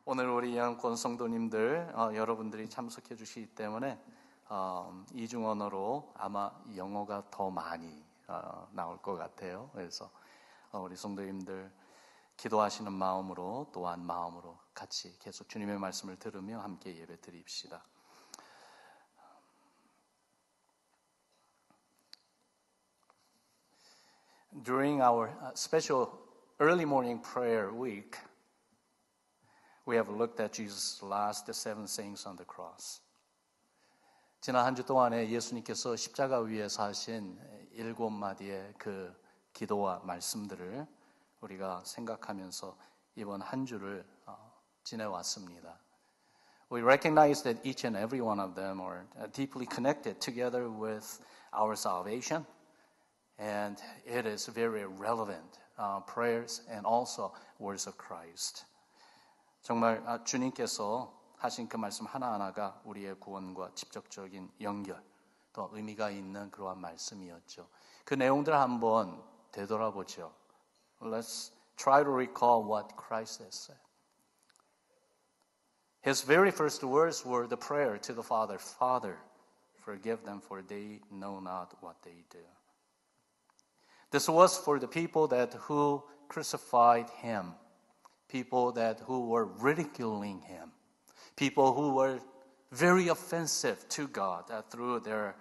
오늘 우리 영권 성도님들 여러분들이 참석해 주시기 때문에 이중 언어로 아마 영어가 더 많이 나올 것 같아요. 그래서 우리 성도님들 기도하시는 마음으로 또한 마음으로 같이 계속 주님의 말씀을 들으며 함께 예배 드립시다. During our special early morning prayer week, we have looked at Jesus' last 7 sayings on the cross. 지난 한 주 동안에 예수님께서 십자가 위에서 하신 7마디의 그 기도와 말씀들을 우리가 생각하면서 이번 한 주를 지내왔습니다. We recognize that each and every one of them are deeply connected together with our salvation, and it is very relevant prayers and also words of Christ. 정말 주님께서 하신 그 말씀 하나하나가 우리의 구원과 직접적인 연결, 또 의미가 있는 그러한 말씀이었죠. 그 내용들을 한번 되돌아보죠. Let's try to recall what Christ has said. His very first words were the prayer to the Father, Father, forgive them for they know not what they do. This was for the people who crucified him, people who were ridiculing him, people who were very offensive to God through their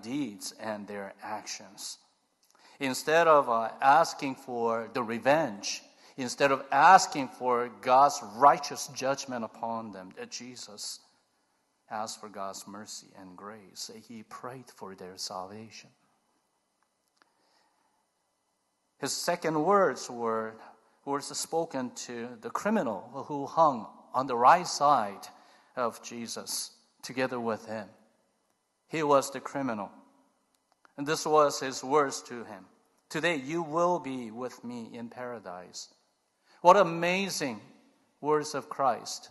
deeds and their actions. Instead of asking for the revenge, instead of asking for God's righteous judgment upon them, Jesus asked for God's mercy and grace. He prayed for their salvation. His second words were words spoken to the criminal who hung on the right side of Jesus together with him. He was the criminal. And this was his words to him. Today you will be with me in paradise. What amazing words of Christ.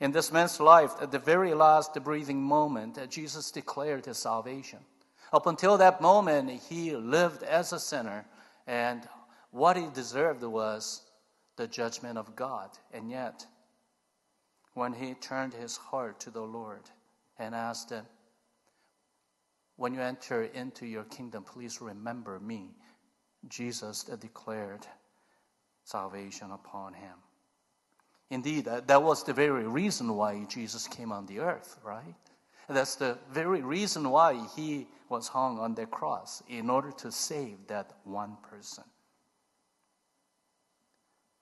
In this man's life, at the very last breathing moment, Jesus declared his salvation. Up until that moment, he lived as a sinner, and what he deserved was the judgment of God. And yet, when he turned his heart to the Lord and asked him, when you enter into your kingdom, please remember me, Jesus declared salvation upon him. Indeed, that was the very reason why Jesus came on the earth, right? That's the very reason why he was hung on the cross, in order to save that one person.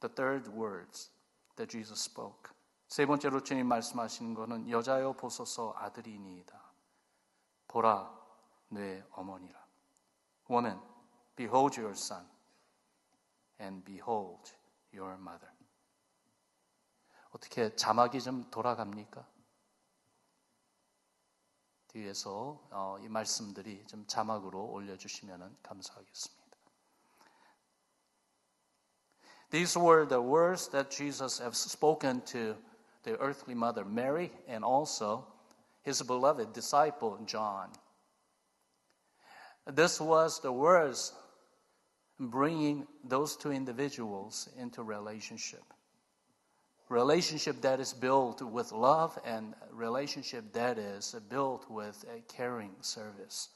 The third words that Jesus spoke. 세 번째로 주님 말씀하시는 것은 여자여 보소서 아들이니이다. 보라 내 어머니라. Woman, behold your son, and behold your mother. 어떻게 자막이 좀 돌아갑니까? 뒤에서 이 말씀들이 좀 자막으로 올려주시면 감사하겠습니다. These were the words that Jesus has spoken to the earthly mother Mary and also his beloved disciple John. This was the words bringing those two individuals into relationship. Relationship that is built with love and relationship that is built with a caring service.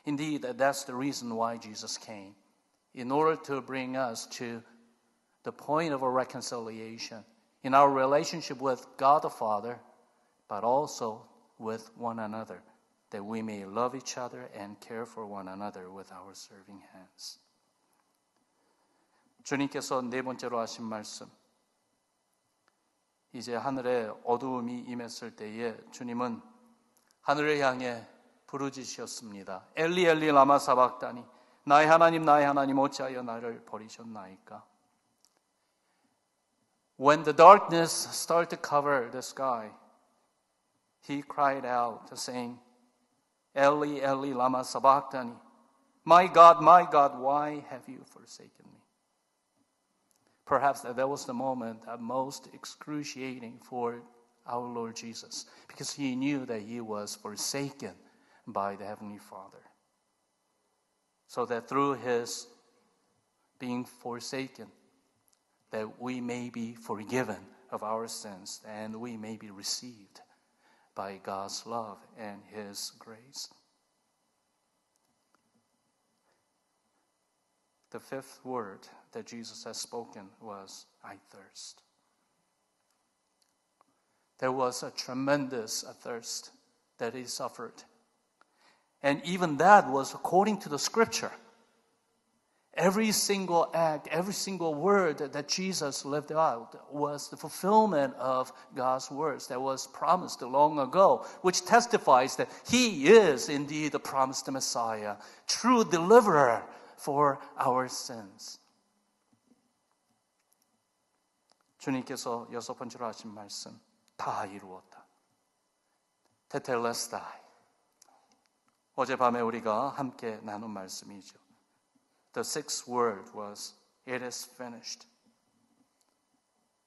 Indeed, that's the reason why Jesus came, in order to bring us to the point of a reconciliation in our relationship with God the Father, but also with one another, that we may love each other and care for one another with our serving hands. 주님께서 네 번째로 하신 말씀, 이제 하늘에 어두움이 임했을 때에 주님은 하늘을 향해 부르짖으셨습니다. 엘리 엘리 라마 사박다니 나의 하나님 어찌하여 나를 버리셨나이까. When the darkness started to cover the sky, he cried out saying, Eli Eli lama sabachthani, my God, why have you forsaken me? Perhaps that was the moment most excruciating for our Lord Jesus, because he knew that he was forsaken by the Heavenly Father. So that through his being forsaken, that we may be forgiven of our sins and we may be received by God's love and His grace. The fifth word that Jesus has spoken was, I thirst. There was a tremendous thirst that He suffered. And even that was according to the Scripture. Every single act, every single word that Jesus lived out was the fulfillment of God's words that was promised long ago, which testifies that He is indeed the promised Messiah, true deliverer for our sins. 주님께서 여섯 번째로 하신 말씀, 다 이루었다. 테텔레스타이. 어젯밤에 우리가 함께 나눈 말씀이죠. The sixth word was, it is finished.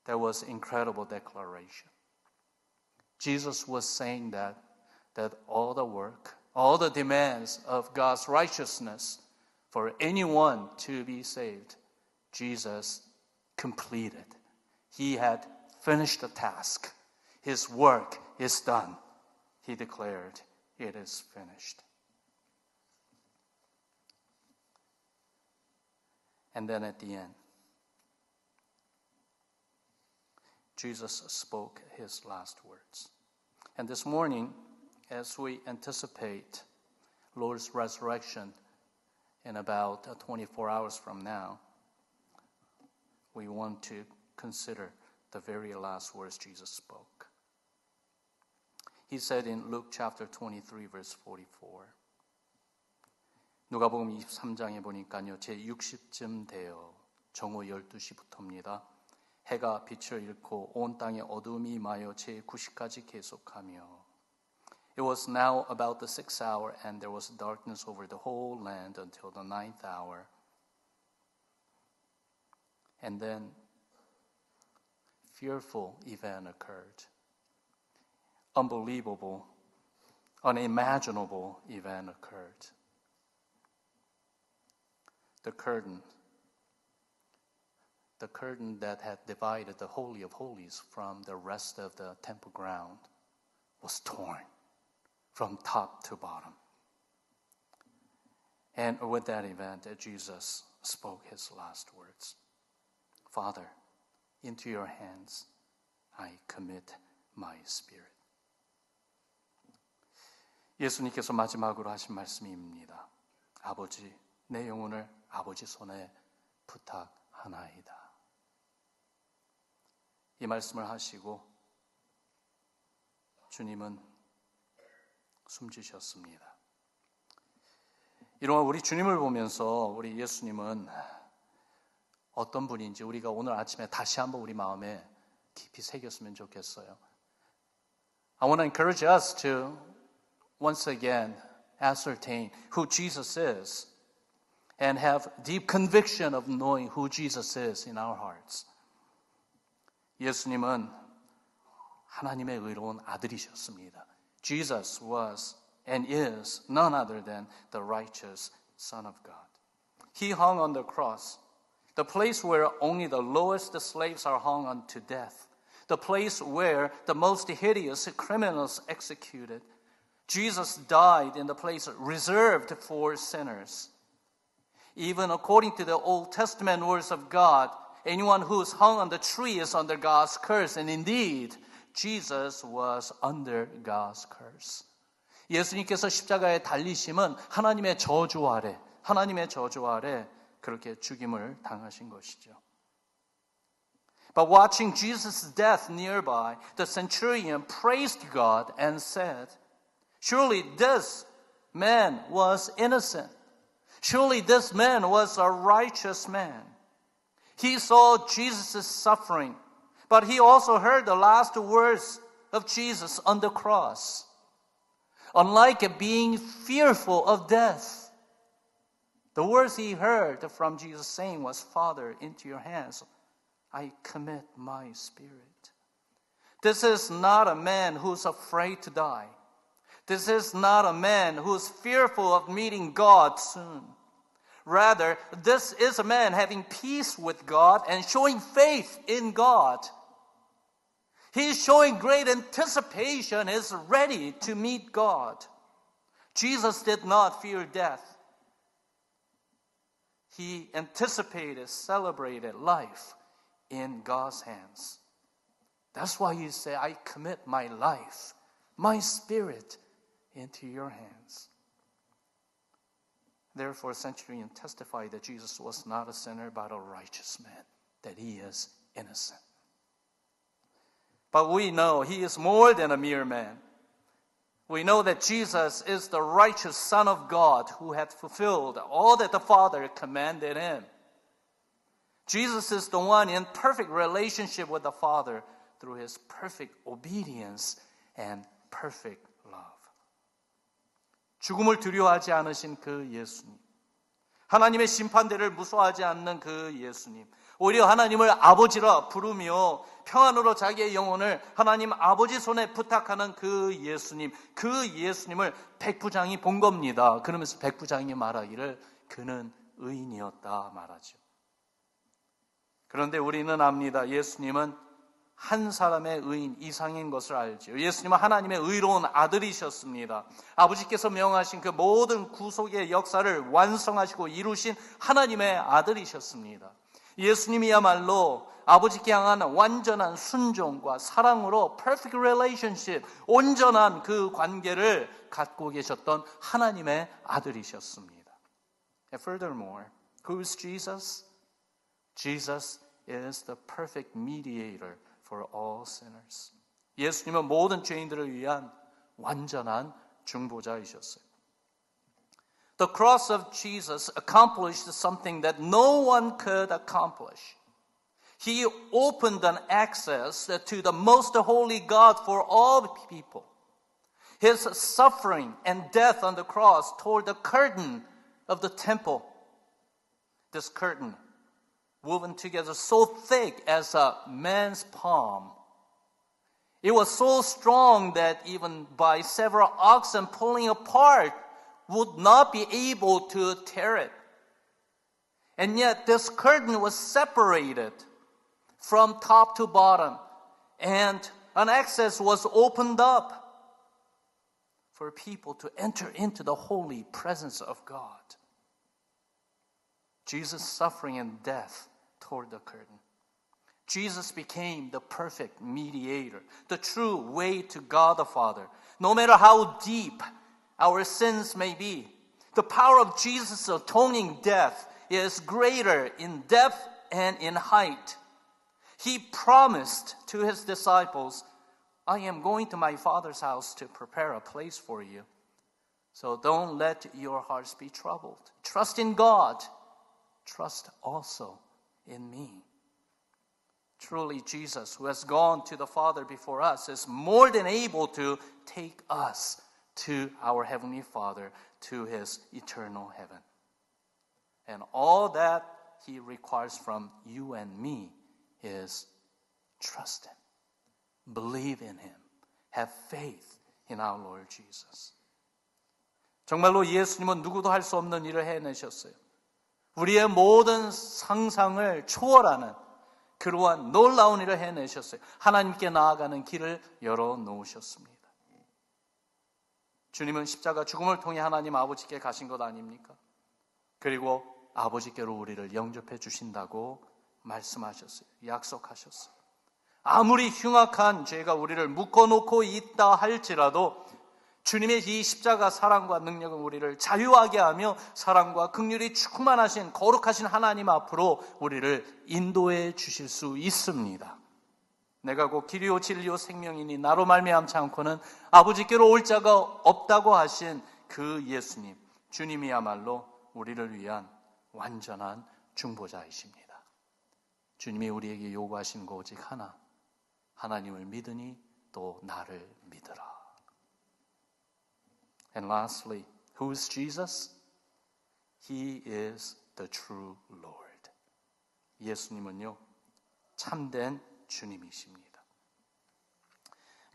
That was incredible declaration. Jesus was saying that all the work, all the demands of God's righteousness for anyone to be saved, Jesus completed. He had finished the task. His work is done. He declared, it is finished. And then at the end, Jesus spoke His last words. And this morning, as we anticipate Lord's resurrection in about 24 hours from now, we want to consider the very last words Jesus spoke. He said in Luke chapter 23, verse 44, 누가복음 23장에 보니까요, 제60쯤 되어 정오 12시부터입니다. 해가 빛을 잃고 온 땅에 어둠이 임하여 제9시까지 계속하며 It was now about the 6th hour and there was darkness over the whole land until the 9th hour. And then fearful event occurred. Unbelievable, unimaginable event occurred. The curtain that had divided the Holy of Holies from the rest of the temple ground was torn from top to bottom. And with that event, Jesus spoke His last words. Father, into your hands I commit my spirit. 예수님께서 마지막으로 하신 말씀입니다. 아버지, 내 영혼을 아버지 손에 부탁하나이다. 이 말씀을 하시고 주님은 숨지셨습니다. 이런 우리 주님을 보면서 우리 예수님은 어떤 분인지 우리가 오늘 아침에 다시 한번 우리 마음에 깊이 새겼으면 좋겠어요. I want to encourage us to once again ascertain who Jesus is and have deep conviction of knowing who Jesus is in our hearts. 예수님은 하나님의 의로운 아들이셨습니다. Jesus was and is none other than the righteous Son of God. He hung on the cross, the place where only the lowest slaves are hung unto death, the place where the most hideous criminals executed. Jesus died in the place reserved for sinners. Even according to the Old Testament words of God, anyone who is hung on the tree is under God's curse. And indeed, Jesus was under God's curse. 예수님께서 십자가에 달리심은 하나님의 저주 아래 그렇게 죽임을 당하신 것이죠. But watching Jesus' death nearby, the centurion praised God and said, surely this man was innocent. Surely this man was a righteous man. He saw Jesus' suffering, but he also heard the last words of Jesus on the cross. Unlike being fearful of death, the words he heard from Jesus saying was, Father, into your hands I commit my spirit. This is not a man who's afraid to die. This is not a man who's fearful of meeting God soon. Rather, this is a man having peace with God and showing faith in God. He's showing great anticipation, is ready to meet God. Jesus did not fear death. He anticipated, celebrated life in God's hands. That's why he said, I commit my life, my spirit into your hands. Therefore, Centurion testified that Jesus was not a sinner, but a righteous man, that he is innocent. But we know he is more than a mere man. We know that Jesus is the righteous Son of God who had fulfilled all that the Father commanded him. Jesus is the one in perfect relationship with the Father through his perfect obedience and perfect love. 죽음을 두려워하지 않으신 그 예수님. 하나님의 심판대를 무서워하지 않는 그 예수님. 오히려 하나님을 아버지라 부르며 평안으로 자기의 영혼을 하나님 아버지 손에 부탁하는 그 예수님을 백부장이 본 겁니다. 그러면서 백부장이 말하기를 그는 의인이었다 말하죠. 그런데 우리는 압니다. 예수님은 한 사람의 의인 이상인 것을 알죠. 예수님은 하나님의 의로운 아들이셨습니다. 아버지께서 명하신 그 모든 구속의 역사를 완성하시고 이루신 하나님의 아들이셨습니다. 예수님이야말로 아버지께 향한 완전한 순종과 사랑으로 perfect relationship, 온전한 그 관계를 갖고 계셨던 하나님의 아들이셨습니다. And furthermore, who is Jesus? Jesus is the perfect mediator for all sinners. 예수님은 모든 죄인들을 위한 완전한 중보자이셨어요. The cross of Jesus accomplished something that no one could accomplish. He opened an access to the most holy God for all people. His suffering and death on the cross tore the curtain of the temple. This curtain woven together so thick as a man's palm. It was so strong that even by several oxen pulling apart would not be able to tear it. And yet this curtain was separated from top to bottom, and an access was opened up for people to enter into the holy presence of God. Jesus' suffering and death tore the curtain. Jesus became the perfect mediator, the true way to God the Father. No matter how deep our sins may be, the power of Jesus' atoning death is greater in depth and in height. He promised to his disciples, I am going to my Father's house to prepare a place for you. So don't let your hearts be troubled. Trust in God. Trust also in me. Truly, Jesus, who has gone to the Father before us, is more than able to take us to our Heavenly Father, to his eternal heaven. And all that he requires from you and me is trust him, believe in him, have faith in our Lord Jesus. 정말로 예수님은 누구도 할 수 없는 일을 해내셨어요. 우리의 모든 상상을 초월하는 그러한 놀라운 일을 해내셨어요. 하나님께 나아가는 길을 열어놓으셨습니다. 주님은 십자가 죽음을 통해 하나님 아버지께 가신 것 아닙니까? 그리고 아버지께로 우리를 영접해 주신다고 말씀하셨어요. 약속하셨어요. 아무리 흉악한 죄가 우리를 묶어놓고 있다 할지라도 주님의 이 십자가 사랑과 능력은 우리를 자유하게 하며 사랑과 긍휼이 충만하신 거룩하신 하나님 앞으로 우리를 인도해 주실 수 있습니다. 내가 곧 길이요 진리요 생명이니 나로 말미암지 않고는 아버지께로 올 자가 없다고 하신 그 예수님, 주님이야말로 우리를 위한 완전한 중보자이십니다. 주님이 우리에게 요구하신 거 오직 하나, 하나님을 믿으니 또 나를 믿으라. And lastly, who is Jesus? He is the true Lord. 예수님은요, 참된 주님이십니다.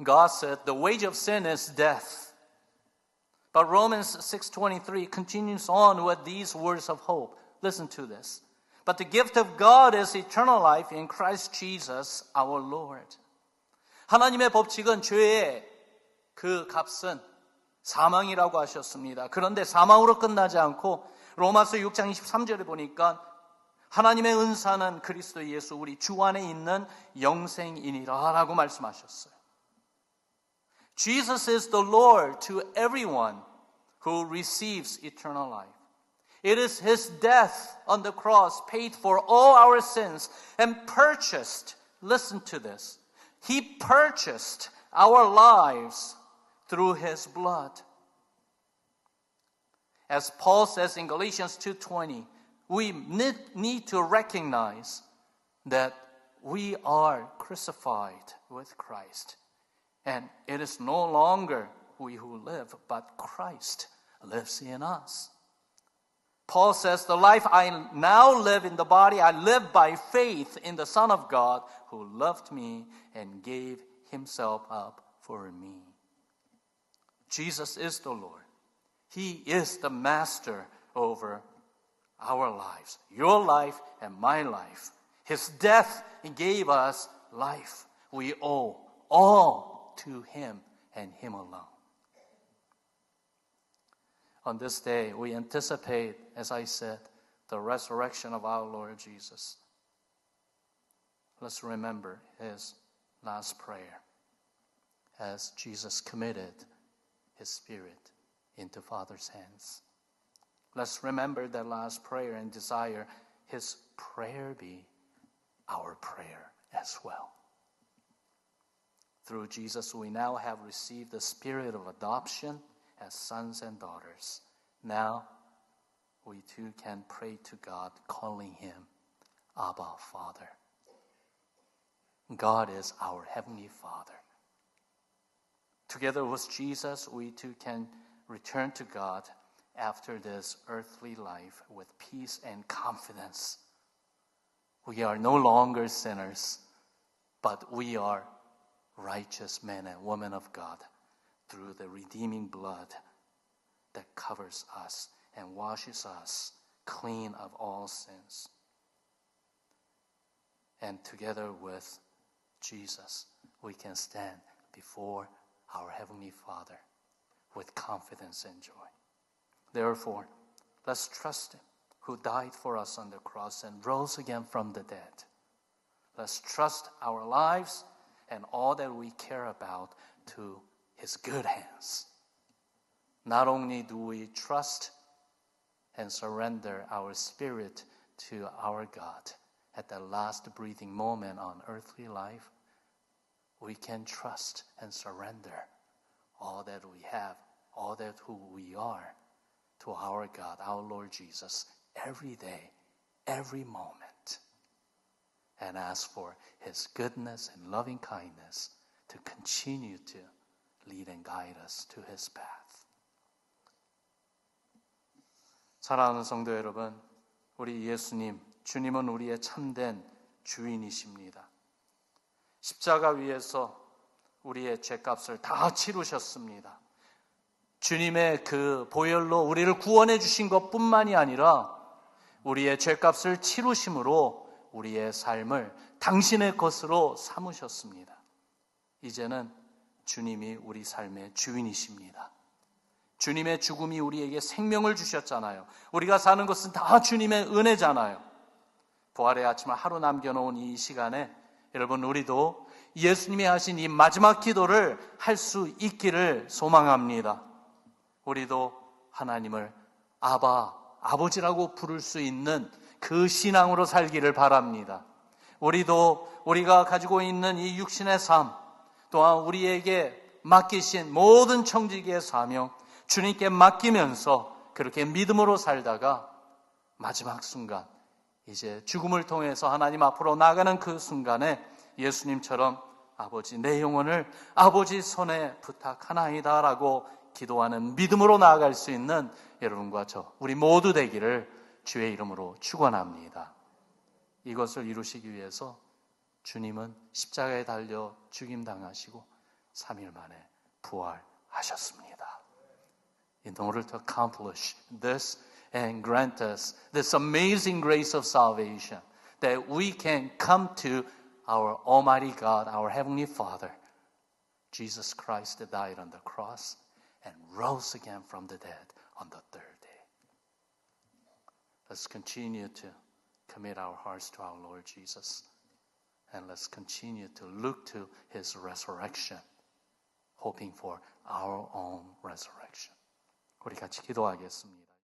God said, the wage of sin is death, But Romans 6:23 continues on with these words of hope. Listen to this. But the gift of God is eternal life in Christ Jesus our Lord. 하나님의 법칙은 죄의 그 값은 사망이라고 하셨습니다. 그런데 사망으로 끝나지 않고 로마서 6장 23절에 보니까 하나님의 은사는 그리스도 예수 우리 주 안에 있는 영생이니라 라고 말씀하셨어요. Jesus is the Lord to everyone who receives eternal life. It is His death on the cross paid for all our sins and purchased, listen to this, He purchased our lives through His blood. As Paul says in Galatians 2:20, we need to recognize that we are crucified with Christ. And it is no longer we who live, but Christ lives in us. Paul says, the life I now live in the body, I live by faith in the Son of God who loved me and gave Himself up for me. Jesus is the Lord. He is the master over our lives, your life and my life. His death gave us life. We owe all to Him and Him alone. On this day, we anticipate, as I said, the resurrection of our Lord Jesus. Let's remember His last prayer as Jesus committed His Spirit into Father's hands. Let's remember that last prayer and desire His prayer be our prayer as well. Through Jesus, we now have received the spirit of adoption as sons and daughters. Now, we too can pray to God, calling Him Abba, Father. God is our Heavenly Father. Together with Jesus, we too can return to God after this earthly life with peace and confidence. We are no longer sinners, but we are righteous men and women of God through the redeeming blood that covers us and washes us clean of all sins. And together with Jesus, we can stand before our Heavenly Father with confidence and joy. Therefore, let's trust Him who died for us on the cross and rose again from the dead. Let's trust our lives and all that we care about to His good hands. Not only do we trust and surrender our spirit to our God at the last breathing moment on earthly life, we can trust and surrender all that we have, all that who we are to our God, our Lord Jesus, every day, every moment, and ask for His goodness and loving kindness to continue to lead and guide us to His path. 사랑하는 성도 여러분, 우리 예수님, 주님은 우리의 참된 주인이십니다. 십자가 위에서 우리의 죄값을 다 치르셨습니다. 주님의 그 보혈로 우리를 구원해 주신 것뿐만이 아니라 우리의 죄값을 치르심으로 우리의 삶을 당신의 것으로 삼으셨습니다. 이제는 주님이 우리 삶의 주인이십니다. 주님의 죽음이 우리에게 생명을 주셨잖아요. 우리가 사는 것은 다 주님의 은혜잖아요. 부활의 아침을 하루 남겨놓은 이 시간에 여러분, 우리도 예수님이 하신 이 마지막 기도를 할 수 있기를 소망합니다. 우리도 하나님을 아바, 아버지라고 부를 수 있는 그 신앙으로 살기를 바랍니다. 우리도 우리가 가지고 있는 이 육신의 삶, 또한 우리에게 맡기신 모든 청지기의 사명, 주님께 맡기면서 그렇게 믿음으로 살다가 마지막 순간, 이제 죽음을 통해서 하나님 앞으로 나가는 그 순간에 예수님처럼 아버지, 내 영혼을 아버지 손에 부탁하나이다 라고 기도하는 믿음으로 나아갈 수 있는 여러분과 저, 우리 모두 되기를 주의 이름으로 축원합니다. 이것을 이루시기 위해서 주님은 십자가에 달려 죽임당하시고 3일 만에 부활하셨습니다. in order to accomplish this and grant us this amazing grace of salvation, that we can come to our Almighty God, our Heavenly Father. Jesus Christ died on the cross and rose again from the dead on the third day. Let's continue to commit our hearts to our Lord Jesus. And let's continue to look to his resurrection, hoping for our own resurrection. 우리 같이 기도하겠습니다.